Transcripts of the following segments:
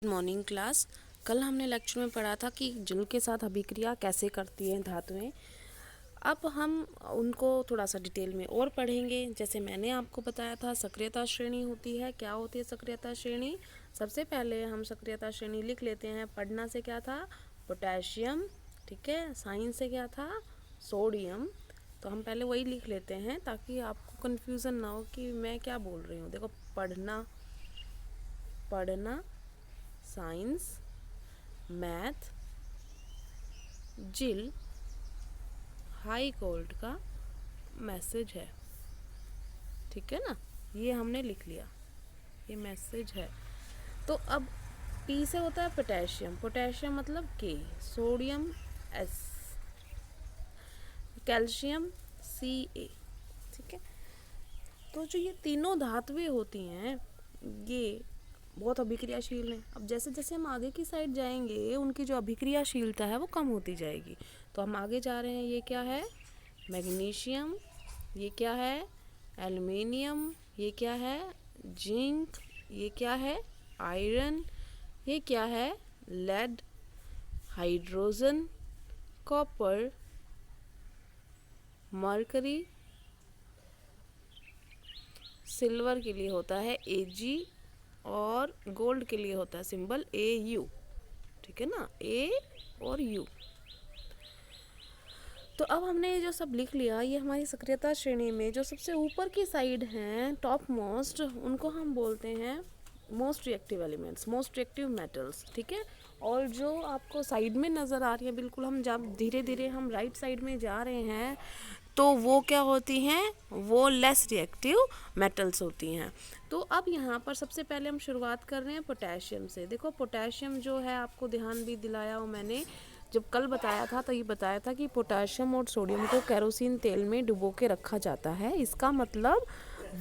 Morning class. कल हमने lecture में पढ़ा था कि जल के साथ अभिक्रिया कैसे करती हैं धातुएं। अब हम उनको थोड़ा सा डिटेल में और पढ़ेंगे। जैसे मैंने आपको बताया था सक्रियता श्रेणी होती है। क्या होती है सक्रियता श्रेणी? सबसे पहले हम सक्रियता श्रेणी लिख लेते हैं। पढ़ना से क्या था? पोटेशियम, ठीक है। साइन से क्या था? सोडियम। तो हम पहले वही लिख लेते हैं ताकि आपको कन्फ्यूज़न ना हो कि मैं क्या बोल रही हूँ। देखो, पढ़ना, साइंस, मैथ, जिल, हाई कोर्ट का मैसेज है, ठीक है ना। ये हमने लिख लिया, ये मैसेज है। तो अब पी से होता है पोटेशियम, पोटेशियम मतलब के, सोडियम एस, कैल्शियम सी ए, ठीक है। तो जो ये तीनों धातुएं होती हैं ये बहुत अभिक्रियाशील हैं। अब जैसे जैसे हम आगे की साइड जाएंगे उनकी जो अभिक्रियाशीलता है वो कम होती जाएगी। तो हम आगे जा रहे हैं। ये क्या है? मैग्नीशियम। ये क्या है? एल्युमिनियम। ये क्या है? जिंक। ये क्या है? आयरन। ये क्या है? Lead, hydrogen, copper, mercury. Silver के लिए होता है Ag और गोल्ड के लिए होता है सिंबल Au, ठीक है ना, A और U। तो अब हमने ये जो सब लिख लिया, ये हमारी सक्रियता श्रेणी में जो सबसे ऊपर की साइड हैं, टॉप मोस्ट, उनको हम बोलते हैं most reactive elements, most reactive metals, ठीक है। और जो आपको साइड में नज़र आ रही है, बिल्कुल हम जब धीरे धीरे हम राइट साइड में जा रहे हैं तो वो क्या होती हैं? वो लेस रिएक्टिव मेटल्स होती हैं। तो अब यहाँ पर सबसे पहले हम शुरुआत कर रहे हैं पोटेशियम से। देखो, पोटेशियम जो है, आपको ध्यान भी दिलाया हो मैंने, जब कल बताया था तो ये बताया था कि पोटेशियम और सोडियम को केरोसिन तेल में डुबो के रखा जाता है। इसका मतलब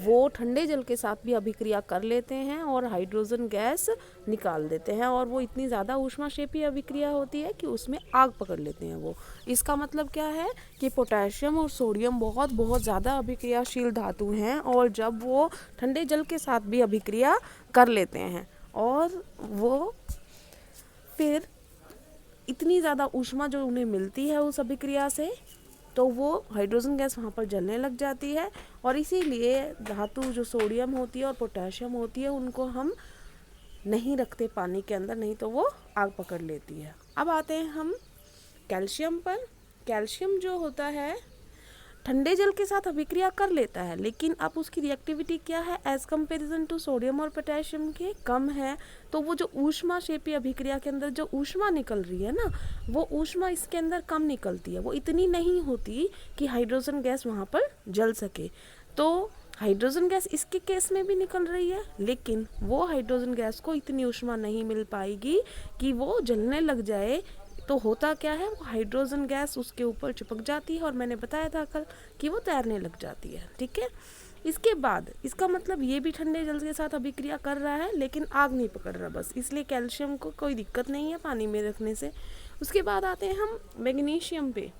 वो ठंडे जल के साथ भी अभिक्रिया कर लेते हैं और हाइड्रोजन गैस निकाल देते हैं, और वो इतनी ज़्यादा ऊष्माक्षेपी अभिक्रिया होती है कि उसमें आग पकड़ लेते हैं वो। इसका मतलब क्या है कि पोटेशियम और सोडियम बहुत बहुत ज़्यादा अभिक्रियाशील धातु हैं, और जब वो ठंडे जल के साथ भी अभिक्रिया कर लेते हैं और वो फिर इतनी ज़्यादा ऊष्मा जो उन्हें मिलती है उस अभिक्रिया से, तो वो हाइड्रोजन गैस वहाँ पर जलने लग जाती है। और इसीलिए धातु जो सोडियम होती है और पोटेशियम होती है उनको हम नहीं रखते पानी के अंदर, नहीं तो वो आग पकड़ लेती है। अब आते हैं हम कैल्शियम पर। कैल्शियम जो होता है ठंडे जल के साथ अभिक्रिया कर लेता है, लेकिन अब उसकी रिएक्टिविटी क्या है एज कंपेरिजन टू सोडियम और पोटेशियम के? कम है। तो वो जो ऊष्मा क्षेपी अभिक्रिया के अंदर जो ऊष्मा निकल रही है ना, वो ऊष्मा इसके अंदर कम निकलती है, वो इतनी नहीं होती कि हाइड्रोजन गैस वहाँ पर जल सके। तो हाइड्रोजन गैस इसके केस में भी निकल रही है, लेकिन वो हाइड्रोजन गैस को इतनी ऊष्मा नहीं मिल पाएगी कि वो जलने लग जाए। तो होता क्या है, वो हाइड्रोजन गैस उसके ऊपर चिपक जाती है, और मैंने बताया था कल कि वो तैरने लग जाती है, ठीक है। इसके बाद इसका मतलब ये भी ठंडे जल के साथ अभिक्रिया कर रहा है, लेकिन आग नहीं पकड़ रहा बस, इसलिए कैल्शियम को कोई दिक्कत नहीं है पानी में रखने से। उसके बाद आते हैं हम मैग्नीशियम पे।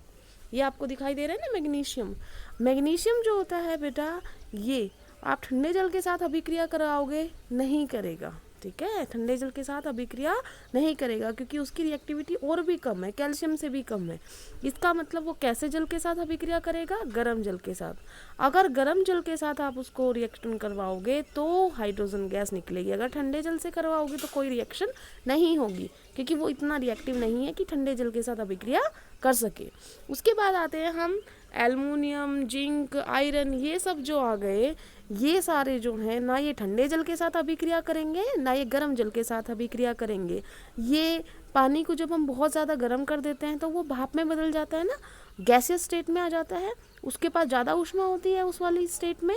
ये आपको दिखाई दे रहा है ना मैग्नीशियम। मैग्नीशियम जो होता है बेटा, ये आप ठंडे जल के साथ अभिक्रिया कराओगे? नहीं करेगा, ठीक है। ठंडे जल के साथ अभिक्रिया नहीं करेगा क्योंकि उसकी रिएक्टिविटी और भी कम है, कैल्शियम से भी कम है। इसका मतलब वो कैसे जल के साथ अभिक्रिया करेगा? गर्म जल के साथ। अगर गर्म जल के साथ आप उसको रिएक्शन करवाओगे तो हाइड्रोजन गैस निकलेगी, अगर ठंडे जल से करवाओगे तो कोई रिएक्शन नहीं होगी, क्योंकि वो इतना रिएक्टिव नहीं है कि ठंडे जल के साथ अभिक्रिया कर सके। उसके बाद आते हैं हम एल्युमिनियम, जिंक, आयरन, ये सब जो आ गए, ये सारे जो हैं ना ये ठंडे जल के साथ अभिक्रिया करेंगे ना ये गर्म जल के साथ अभिक्रिया करेंगे। ये पानी को जब हम बहुत ज़्यादा गर्म कर देते हैं तो वो भाप में बदल जाता है ना, गैसियस स्टेट में आ जाता है, उसके पास ज़्यादा ऊष्मा होती है उस वाली स्टेट में।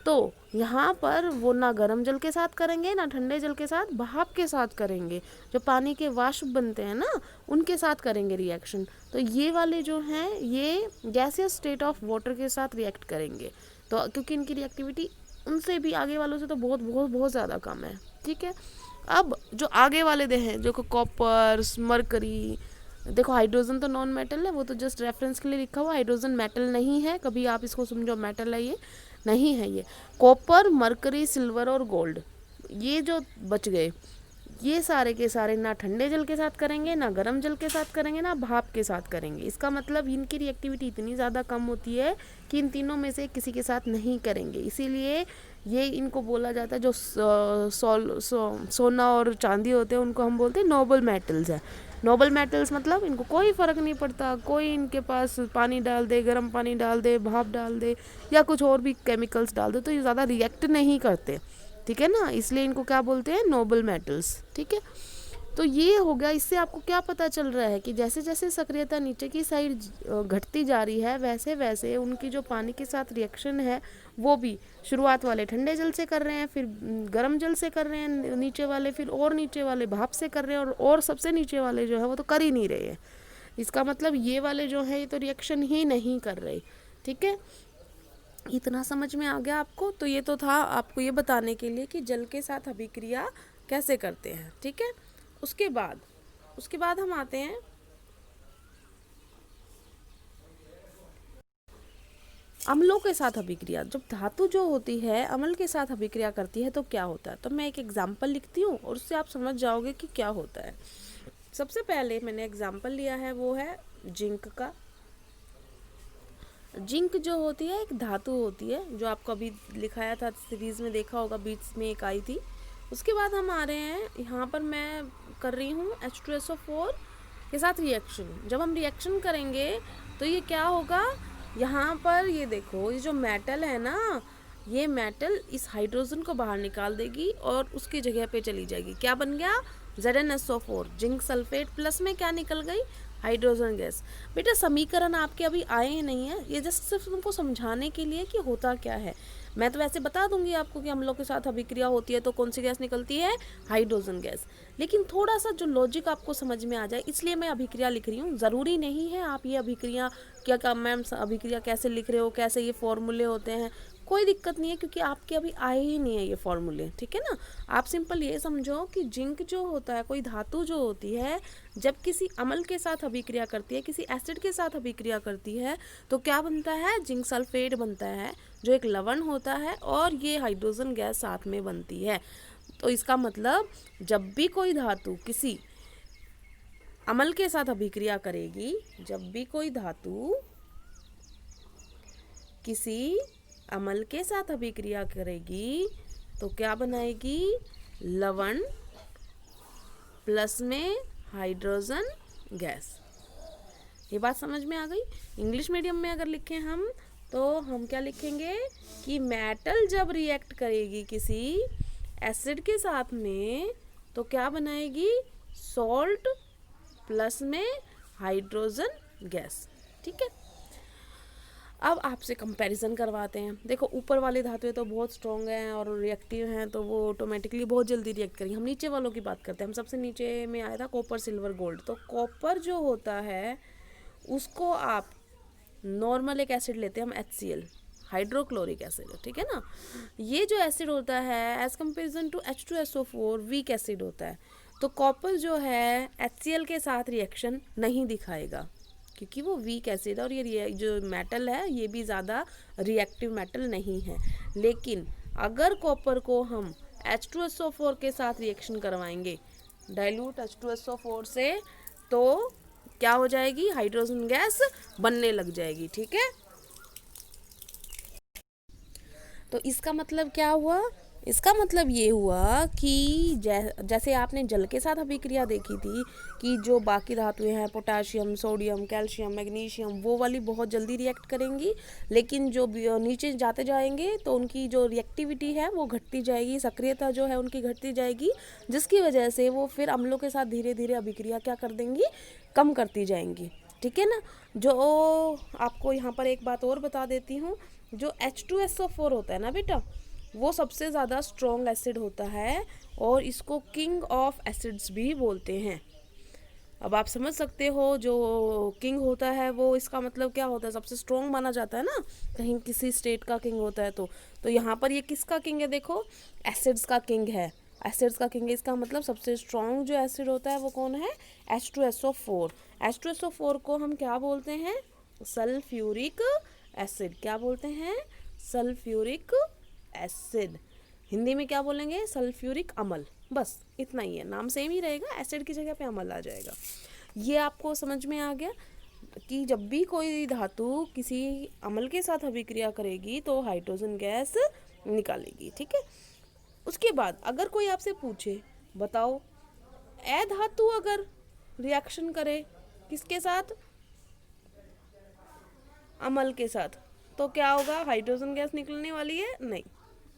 तो यहाँ पर वो ना गर्म जल के साथ करेंगे ना ठंडे जल के साथ, भाप के साथ करेंगे, जो पानी के वाष्प बनते हैं ना उनके साथ करेंगे रिएक्शन। तो ये वाले जो हैं ये गैसियस स्टेट ऑफ वाटर के साथ रिएक्ट करेंगे, तो क्योंकि इनकी रिएक्टिविटी उनसे भी आगे वालों से तो बहुत बहुत बहुत ज़्यादा कम है, ठीक है। अब जो आगे वाले दे हैं, जो कॉपर, मरकरी, देखो हाइड्रोजन तो नॉन मेटल है, वो तो जस्ट रेफरेंस के लिए लिखा हुआ, हाइड्रोजन मेटल नहीं है, कभी आप इसको समझो मेटल है, ये नहीं है। ये कॉपर, मरकरी, सिल्वर और गोल्ड, ये जो बच गए, ये सारे के सारे ना ठंडे जल के साथ करेंगे, ना गर्म जल के साथ करेंगे, ना भाप के साथ करेंगे। इसका मतलब इनकी रिएक्टिविटी इतनी ज़्यादा कम होती है कि इन तीनों में से किसी के साथ नहीं करेंगे। इसीलिए ये इनको बोला जाता है, जो सोना और चांदी होते हैं उनको हम बोलते हैं नोबल मेटल्स है। नोबल मेटल्स मतलब इनको कोई फ़र्क नहीं पड़ता, कोई इनके पास पानी डाल दे, गर्म पानी डाल दे, भाप डाल दे या कुछ और भी केमिकल्स डाल दे, तो ये ज़्यादा रिएक्ट नहीं करते, ठीक है ना। इसलिए इनको क्या बोलते हैं, नोबल मेटल्स, ठीक है। तो ये हो गया। इससे आपको क्या पता चल रहा है कि जैसे जैसे सक्रियता नीचे की साइड घटती जा रही है, वैसे वैसे उनकी जो पानी के साथ रिएक्शन है वो भी शुरुआत वाले ठंडे जल से कर रहे हैं, फिर गर्म जल से कर रहे हैं नीचे वाले, फिर और नीचे वाले भाप से कर रहे हैं, और सबसे नीचे वाले जो है वो तो कर ही नहीं रहे हैं। इसका मतलब ये वाले जो है ये तो रिएक्शन ही नहीं कर रहे, ठीक है। इतना समझ में आ गया आपको। तो ये तो था आपको ये बताने के लिए कि जल के साथ अभिक्रिया कैसे करते हैं, ठीक है। उसके बाद हम आते हैं अम्लों के साथ अभिक्रिया। जब धातु जो होती है अम्ल के साथ अभिक्रिया करती है तो क्या होता है। तो मैं एक एग्जाम्पल लिखती हूँ और उससे आप समझ जाओगे कि क्या होता है। सबसे पहले मैंने एग्जाम्पल लिया है वो है जिंक का। जिंक जो होती है एक धातु होती है, जो आपको अभी लिखाया था सीरीज में, देखा होगा बीच में एक आई थी। उसके बाद हम आ रहे हैं यहाँ पर, मैं कर रही हूँ H2SO4 के साथ रिएक्शन। जब हम रिएक्शन करेंगे तो ये क्या होगा, यहाँ पर ये देखो, ये जो मेटल है ना, ये मेटल इस हाइड्रोजन को बाहर निकाल देगी और उसकी जगह पे चली जाएगी। क्या बन गया, ZnSO4, जिंक सल्फेट, प्लस में क्या निकल गई, हाइड्रोजन गैस। बेटा समीकरण आपके अभी आए ही नहीं है, ये जस्ट सिर्फ तुमको समझाने के लिए कि होता क्या है। मैं तो वैसे बता दूंगी आपको कि अम्लों के साथ अभिक्रिया होती है तो कौन सी गैस निकलती है, हाइड्रोजन गैस। लेकिन थोड़ा सा जो लॉजिक आपको समझ में आ जाए इसलिए मैं अभिक्रिया लिख रही हूँ। ज़रूरी नहीं है आप ये अभिक्रिया क्या मैम अभिक्रिया कैसे लिख रहे हो, कैसे ये फॉर्मूले होते हैं, कोई दिक्कत नहीं है, क्योंकि आपके अभी आए ही नहीं है ये फॉर्मूले, ठीक है ना। आप सिंपल ये समझो कि जिंक जो होता है, कोई धातु जो होती है, जब किसी अम्ल के साथ अभिक्रिया करती है, किसी एसिड के साथ अभिक्रिया करती है तो क्या बनता है, जिंक सल्फेट बनता है, जो एक लवण होता है, और ये हाइड्रोजन गैस साथ में बनती है। तो इसका मतलब जब भी कोई धातु किसी अम्ल के साथ अभिक्रिया करेगी, जब भी कोई धातु किसी अम्ल के साथ अभिक्रिया करेगी तो क्या बनाएगी, लवण प्लस में हाइड्रोजन गैस। ये बात समझ में आ गई। इंग्लिश मीडियम में अगर लिखें हम तो हम क्या लिखेंगे कि मेटल जब रिएक्ट करेगी किसी एसिड के साथ में तो क्या बनाएगी, सॉल्ट प्लस में हाइड्रोजन गैस, ठीक है। अब आपसे कंपैरिजन करवाते हैं। देखो ऊपर वाली धातुएं तो बहुत स्ट्रॉन्ग हैं और रिएक्टिव हैं, तो वो ऑटोमेटिकली बहुत जल्दी रिएक्ट करेंगे। हम नीचे वालों की बात करते हैं। हम सबसे नीचे में आया था कॉपर सिल्वर गोल्ड। तो कॉपर जो होता है उसको आप नॉर्मल एक एसिड लेते हैं हम, HCl, हाइड्रोक्लोरिक एसिड, ठीक है ना। ये जो एसिड होता है as comparison to H2SO4 weak acid होता है। तो कॉपर जो है HCl के साथ रिएक्शन नहीं दिखाएगा क्योंकि वो वीक एसिड है, और ये जो मेटल है ये भी ज़्यादा रिएक्टिव मेटल नहीं है। लेकिन अगर कॉपर को हम H2SO4 के साथ रिएक्शन करवाएंगे, डाइल्यूट H2SO4 से, तो क्या हो जाएगी, हाइड्रोजन गैस बनने लग जाएगी, ठीक है। तो इसका मतलब क्या हुआ, इसका मतलब ये हुआ कि जैसे आपने जल के साथ अभिक्रिया देखी थी कि जो बाकी धातुएं हैं, पोटाशियम, सोडियम, कैल्शियम, मैग्नीशियम, वो वाली बहुत जल्दी रिएक्ट करेंगी, लेकिन जो नीचे जाते जाएंगे तो उनकी जो रिएक्टिविटी है वो घटती जाएगी, सक्रियता जो है उनकी घटती जाएगी, जिसकी वजह से वो फिर अम्लों के साथ धीरे धीरे अभिक्रिया क्या कर देंगी, कम करती जाएंगी, ठीक है ना। जो आपको यहाँ पर एक बात और बता देती हूँ, जो H2SO4 होता है ना बेटा, वो सबसे ज़्यादा स्ट्रॉन्ग एसिड होता है और इसको किंग ऑफ एसिड्स भी बोलते हैं। अब आप समझ सकते हो, जो किंग होता है वो इसका मतलब क्या होता है, सबसे स्ट्रॉन्ग माना जाता है ना, कहीं किसी स्टेट का किंग होता है तो यहाँ पर ये किसका किंग है, देखो एसिड्स का किंग है, एसिड्स का किंग है। इसका मतलब सबसे स्ट्रॉन्ग जो एसिड होता है वो कौन है, H2SO4। H2SO4 को हम क्या बोलते हैं, सल्फ्यूरिक एसिड। क्या बोलते हैं, सल्फ्यूरिक एसिड। हिंदी में क्या बोलेंगे, सल्फ्यूरिक अम्ल, बस इतना ही है, नाम सेम ही रहेगा, एसिड की जगह पे अम्ल आ जाएगा। ये आपको समझ में आ गया कि जब भी कोई धातु किसी अम्ल के साथ अभिक्रिया करेगी तो हाइड्रोजन गैस निकालेगी, ठीक है। उसके बाद अगर कोई आपसे पूछे बताओ अधातु अगर रिएक्शन करे किसके साथ, अम्ल के साथ, तो क्या होगा, हाइड्रोजन गैस निकलने वाली है नहीं,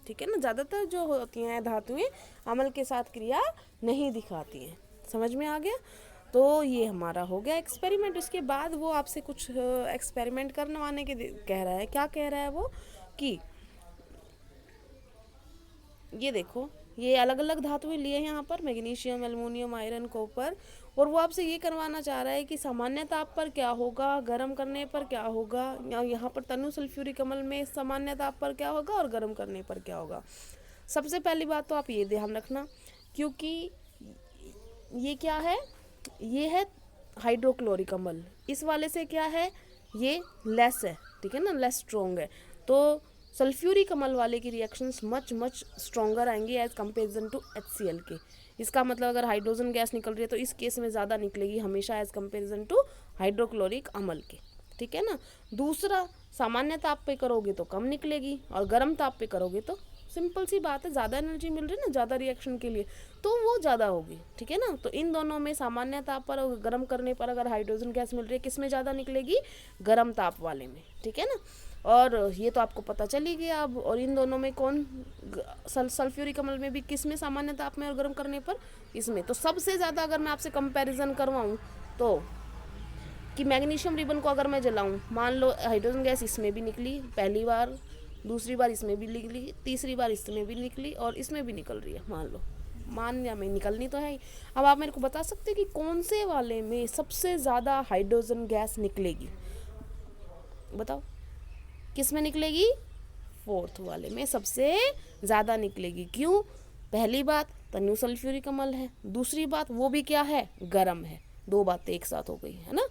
ठीक है ना। ज़्यादातर जो होती हैं धातुएं अम्ल के साथ क्रिया नहीं दिखाती हैं, समझ में आ गया। तो ये हमारा हो गया एक्सपेरिमेंट। उसके बाद वो आपसे कुछ एक्सपेरिमेंट करवाने के कह रहा है। क्या कह रहा है वो कि ये देखो ये अलग अलग धातुएं लिए हैं यहाँ पर, मैग्नीशियम, एल्युमिनियम, आयरन, कॉपर, और वो आपसे ये करवाना चाह रहा है कि सामान्य ताप पर क्या होगा, गर्म करने पर क्या होगा, या यहाँ पर तनु सल्फ्यूरिक अम्ल में सामान्य ताप पर क्या होगा और गर्म करने पर क्या होगा। सबसे पहली बात तो आप ये ध्यान रखना, क्योंकि ये क्या है, ये है हाइड्रोक्लोरिक अम्ल, इस वाले से क्या है, ये लेस है, ठीक है ना, लेस स्ट्रॉन्ग है। तो सल्फ्यूरिक अम्ल वाले की रिएक्शंस मच स्ट्रॉन्गर आएंगी एज कंपेरिजन टू HCl के। इसका मतलब अगर हाइड्रोजन गैस निकल रही है तो इस केस में ज़्यादा निकलेगी हमेशा एज कंपेरिजन टू हाइड्रोक्लोरिक अम्ल के, ठीक है ना। दूसरा, सामान्य ताप पे करोगे तो कम निकलेगी, और गर्म ताप पे करोगे तो सिंपल सी बात है, ज़्यादा एनर्जी मिल रही है ना ज़्यादा रिएक्शन के लिए, तो वो ज़्यादा होगी, ठीक है ना। तो इन दोनों में सामान्य ताप पर और गर्म करने पर अगर हाइड्रोजन गैस मिल रही है, किस में ज़्यादा निकलेगी, गर्म ताप वाले में, ठीक है ना। और ये तो आपको पता चल ही गया अब। और इन दोनों में कौन, सल्फ्यूरिक अम्ल में भी किस में सामान्य ताप में और गर्म करने पर, इसमें। तो सबसे ज़्यादा अगर मैं आपसे कंपैरिजन करवाऊँ तो कि मैग्नीशियम रिबन को अगर मैं जलाऊँ, मान लो हाइड्रोजन गैस इसमें भी निकली पहली बार, दूसरी बार इसमें भी निकली, तीसरी बार इसमें भी निकली, और इसमें भी निकल रही है, मान या में निकलनी तो है ही। अब आप मेरे को बता सकते हैं कि कौन से वाले में सबसे ज़्यादा हाइड्रोजन गैस निकलेगी, बताओ किस में निकलेगी, फोर्थ वाले में सबसे ज़्यादा निकलेगी। क्यों, पहली बात तनु सल्फ्यूरिक अम्ल है, दूसरी बात वो भी क्या है, गर्म है, दो बातें एक साथ हो गई है ना।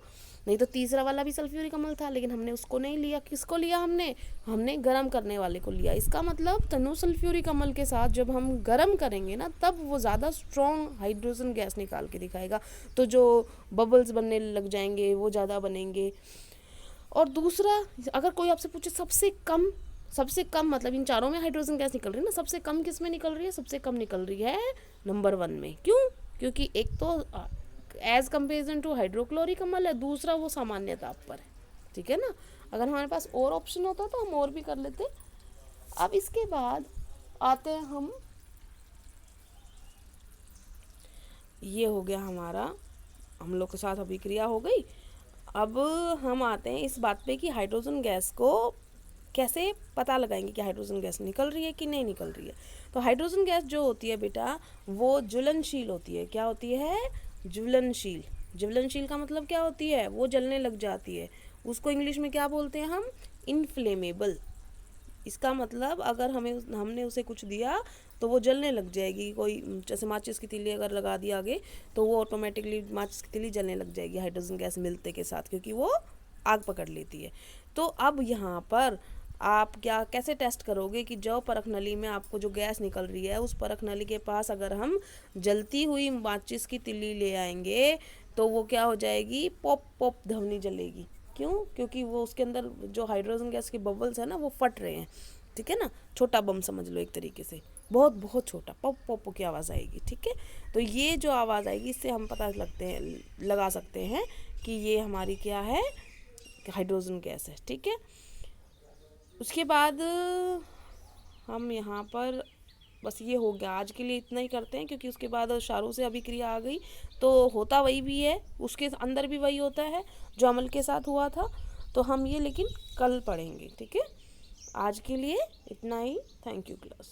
नहीं तो तीसरा वाला भी सल्फ्यूरिक अम्ल था, लेकिन हमने उसको नहीं लिया, किसको लिया हमने गर्म करने वाले को लिया। इसका मतलब तनु सल्फ्यूरिक अम्ल के साथ जब हम गर्म करेंगे ना, तब वो ज़्यादा स्ट्रॉन्ग हाइड्रोजन गैस निकाल के दिखाएगा, तो जो बबल्स बनने लग जाएंगे वो ज़्यादा बनेंगे। और दूसरा, अगर कोई आपसे पूछे सबसे कम मतलब इन चारों में हाइड्रोजन गैस निकल रही है ना, सबसे कम किस में निकल रही है, सबसे कम निकल रही है नंबर 1 में। क्यों, क्योंकि एक तो एज कंपेरिजन टू हाइड्रोक्लोरिक अम्ल है, दूसरा वो सामान्य ताप पर है, ठीक है ना। अगर हमारे पास और ऑप्शन होता तो हम और भी कर लेते। अब इसके बाद आते हैं हम, ये हो गया हमारा हम लोग के साथ अभिक्रिया हो गई। अब हम आते हैं इस बात पे कि हाइड्रोजन गैस को कैसे पता लगाएंगे कि हाइड्रोजन गैस निकल रही है कि नहीं निकल रही है। तो हाइड्रोजन गैस जो होती है बेटा, वो ज्वलनशील होती है। क्या होती है, ज्वलनशील। ज्वलनशील का मतलब क्या होती है, वो जलने लग जाती है। उसको इंग्लिश में क्या बोलते हैं हम, इनफ्लेमेबल। इसका मतलब अगर हमने उसे कुछ दिया तो वो जलने लग जाएगी। कोई जैसे माचिस की तीली अगर लगा दिया आगे, तो वो ऑटोमेटिकली माचिस की तीली जलने लग जाएगी हाइड्रोजन गैस मिलते के साथ, क्योंकि वो आग पकड़ लेती है। तो अब यहाँ पर आप कैसे टेस्ट करोगे कि जो परख नली में आपको जो गैस निकल रही है, उस परख नली के पास अगर हम जलती हुई माचिस की तीली ले आएंगे तो वो क्या हो जाएगी, पॉप पॉप ध्वनि जलेगी। क्यों, क्योंकि वो उसके अंदर जो हाइड्रोजन गैस के बबल्स है ना, वो फट रहे हैं, ठीक है ना। छोटा बम समझ लो एक तरीके से, बहुत बहुत छोटा, पॉप पॉप की आवाज़ आएगी, ठीक है। तो ये जो आवाज़ आएगी, इससे हम पता लगा सकते हैं कि ये हमारी क्या है, हाइड्रोजन गैस है, ठीक है। उसके बाद हम यहाँ पर बस ये हो गया, आज के लिए इतना ही करते हैं, क्योंकि उसके बाद क्षारों से अभिक्रिया आ गई तो होता वही भी है, उसके अंदर भी वही होता है जो अम्ल के साथ हुआ था। तो हम ये लेकिन कल पढ़ेंगे, ठीक है। आज के लिए इतना ही। Thank you class.